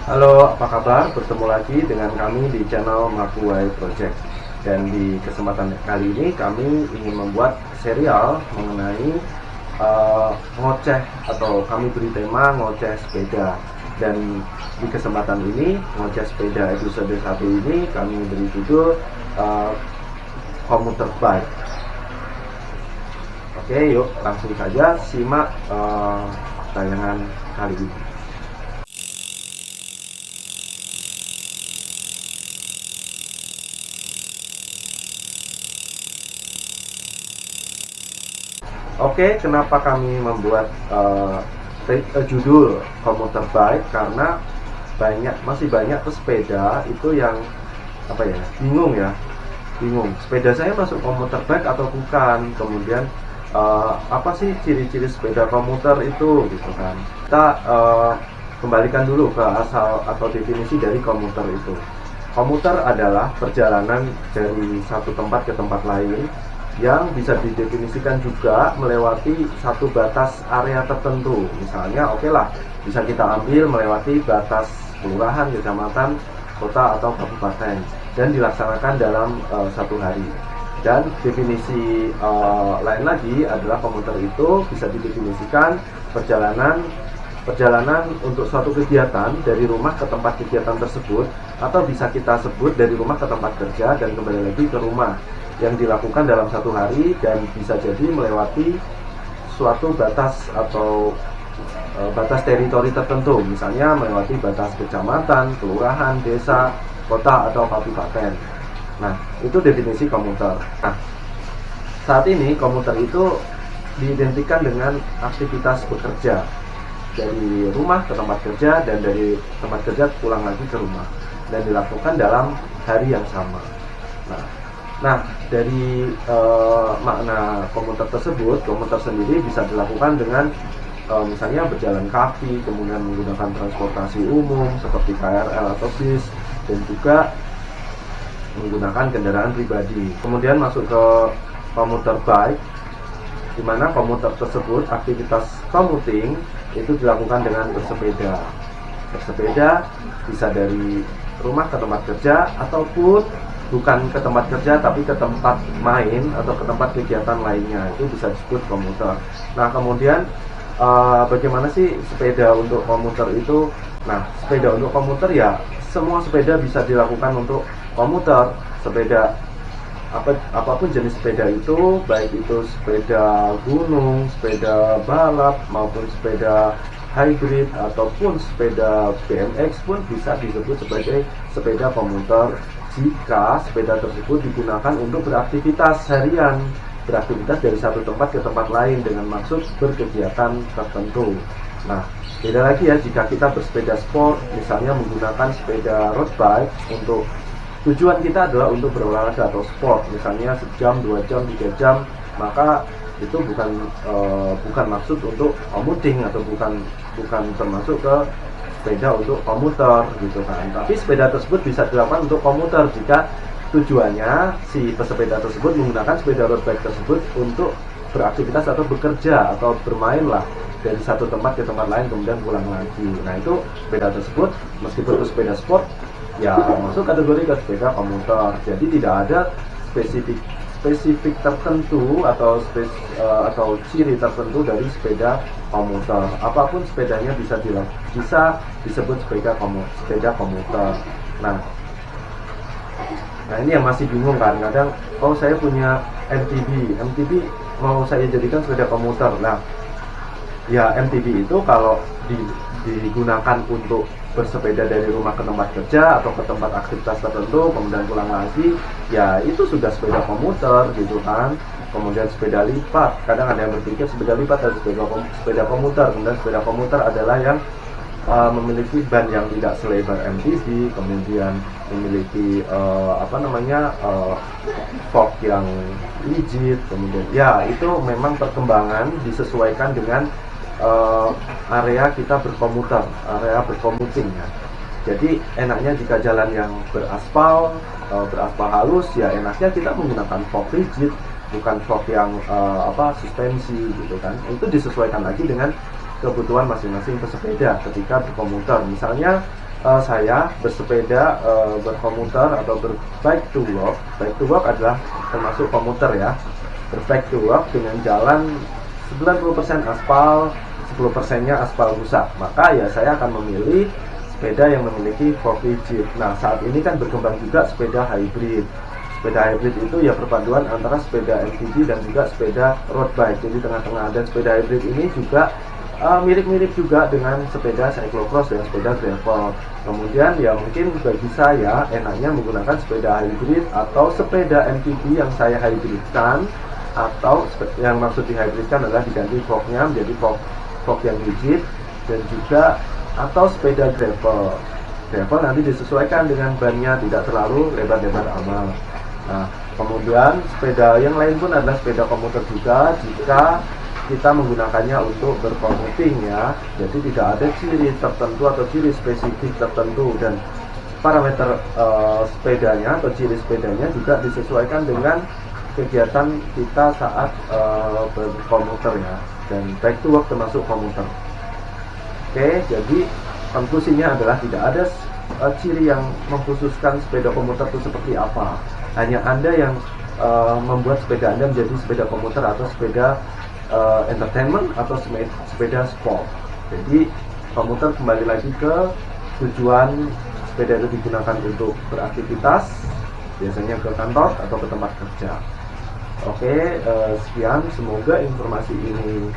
Halo, apa kabar? Bertemu lagi dengan kami di channel Makuwai Project. Dan di kesempatan kali ini kami ingin membuat serial mengenai ngoceh, atau kami beri tema ngoceh sepeda. Dan di kesempatan ini, ngoceh sepeda episode 1 ini kami beri judul Komuter Bike. Oke, yuk langsung saja simak tayangan kali ini. Oke, kenapa kami membuat judul komuter bike? Karena masih banyak pesepeda itu yang bingung. Sepeda saya masuk komuter bike atau bukan? Kemudian apa sih ciri-ciri sepeda komuter itu, gitu kan? Kita kembalikan dulu ke asal atau definisi dari komuter itu. Komuter adalah perjalanan dari satu tempat ke tempat lain yang bisa didefinisikan juga melewati satu batas area tertentu. Misalnya, bisa kita ambil melewati batas kelurahan, kecamatan, kota atau kabupaten, dan dilaksanakan dalam satu hari. Dan definisi lain lagi adalah komuter itu bisa didefinisikan perjalanan untuk suatu kegiatan dari rumah ke tempat kegiatan tersebut, atau bisa kita sebut dari rumah ke tempat kerja dan kembali lagi ke rumah, yang dilakukan dalam satu hari dan bisa jadi melewati suatu batas atau batas teritori tertentu, misalnya melewati batas kecamatan, kelurahan, desa, kota atau kabupaten. Nah, itu definisi komuter. Nah, saat ini komuter itu diidentikan dengan aktivitas bekerja dari rumah ke tempat kerja dan dari tempat kerja pulang lagi ke rumah, dan dilakukan dalam hari yang sama. Nah, dari makna komuter tersebut, komuter sendiri bisa dilakukan dengan misalnya berjalan kaki, kemudian menggunakan transportasi umum seperti KRL atau bis, dan juga menggunakan kendaraan pribadi. Kemudian masuk ke komuter bike, di mana komuter tersebut aktivitas commuting itu dilakukan dengan bersepeda. Bersepeda bisa dari rumah ke tempat kerja, ataupun bukan ke tempat kerja tapi ke tempat main atau ke tempat kegiatan lainnya, itu bisa disebut komuter. Nah, kemudian bagaimana sih sepeda untuk komuter itu? Nah, sepeda untuk komuter ya semua sepeda bisa dilakukan untuk komuter. Sepeda apapun jenis sepeda itu, baik itu sepeda gunung, sepeda balap, maupun sepeda hybrid ataupun sepeda BMX pun bisa disebut sebagai sepeda komuter jika sepeda tersebut digunakan untuk beraktivitas harian, beraktivitas dari satu tempat ke tempat lain dengan maksud berkegiatan tertentu. Nah, beda lagi ya jika kita bersepeda sport, misalnya menggunakan sepeda road bike untuk tujuan kita adalah untuk berolahraga atau sport, misalnya sejam, 2 jam, 3 jam, maka itu bukan maksud untuk commuting atau bukan termasuk ke sepeda untuk komuter, gitu kan. Tapi sepeda tersebut bisa dilakukan untuk komuter jika tujuannya si pesepeda tersebut menggunakan sepeda road bike tersebut untuk beraktivitas atau bekerja atau bermain lah dari satu tempat ke tempat lain kemudian pulang lagi. Nah, itu sepeda tersebut meskipun itu sepeda sport ya masuk kategori ke sepeda komuter. Jadi tidak ada spesifik tertentu atau ciri tertentu dari sepeda komuter. Apapun sepedanya bisa disebut sepeda komuter. Nah, ini yang masih bingung kan, kadang saya punya MTB mau saya jadikan sepeda komuter. Nah, ya MTB itu kalau digunakan untuk bersepeda dari rumah ke tempat kerja atau ke tempat aktivitas tertentu kemudian pulang lagi, ya itu sudah sepeda komuter, gitu kan. Kemudian sepeda lipat, kadang ada yang berpikir sepeda lipat dan sepeda komuter. Kemudian sepeda komuter adalah yang memiliki ban yang tidak selebar MTB, kemudian memiliki fork yang rigid, kemudian ya itu memang perkembangan disesuaikan dengan area kita berkomuter, area berkomuting ya. Jadi enaknya jika jalan yang beraspal halus, ya enaknya kita menggunakan fork rigid, bukan fork yang suspensi, gitu kan. Itu disesuaikan lagi dengan kebutuhan masing-masing pesepeda ketika berkomuter. Misalnya saya bersepeda berkomuter atau berbike to work. Bike to work adalah termasuk komuter ya. Berbike to work dengan jalan 90% aspal, 10%-nya aspal rusak. Maka ya saya akan memilih sepeda yang memiliki fork rigid. Nah, saat ini kan berkembang juga sepeda hybrid. Sepeda hybrid itu ya perpaduan antara sepeda MTB dan juga sepeda road bike, jadi tengah-tengah. Dan sepeda hybrid ini juga mirip-mirip juga dengan sepeda cyclocross dan sepeda gravel. Kemudian ya mungkin bagi saya enaknya menggunakan sepeda hybrid atau sepeda MTB yang saya hybridkan, atau yang maksud dihybridkan adalah diganti forknya menjadi fork yang rigid, dan juga atau sepeda gravel. Gravel nanti disesuaikan dengan bannya, tidak terlalu lebar-lebar amat. Nah, kemudian sepeda yang lain pun adalah sepeda komuter juga jika kita menggunakannya untuk berkomuting ya. Jadi tidak ada ciri tertentu atau ciri spesifik tertentu, dan parameter sepedanya atau ciri sepedanya juga disesuaikan dengan kegiatan kita saat berkomuter ya. Dan bike to work termasuk komuter. Oke, jadi konklusinya adalah tidak ada ciri yang mengkhususkan sepeda komuter itu seperti apa. Hanya Anda yang membuat sepeda Anda menjadi sepeda komuter atau sepeda entertainment atau sepeda sport. Jadi komuter kembali lagi ke tujuan sepeda itu digunakan untuk beraktivitas, biasanya ke kantor atau ke tempat kerja. Oke, sekian, semoga informasi ini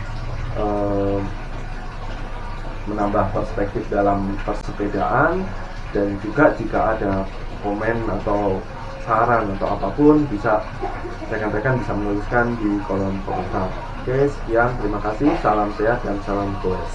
menambah perspektif dalam persepedaan, dan juga jika ada komen atau saran atau apapun bisa rekan-rekan bisa menuliskan di kolom komentar. Oke, sekian, terima kasih, salam sehat dan salam goes.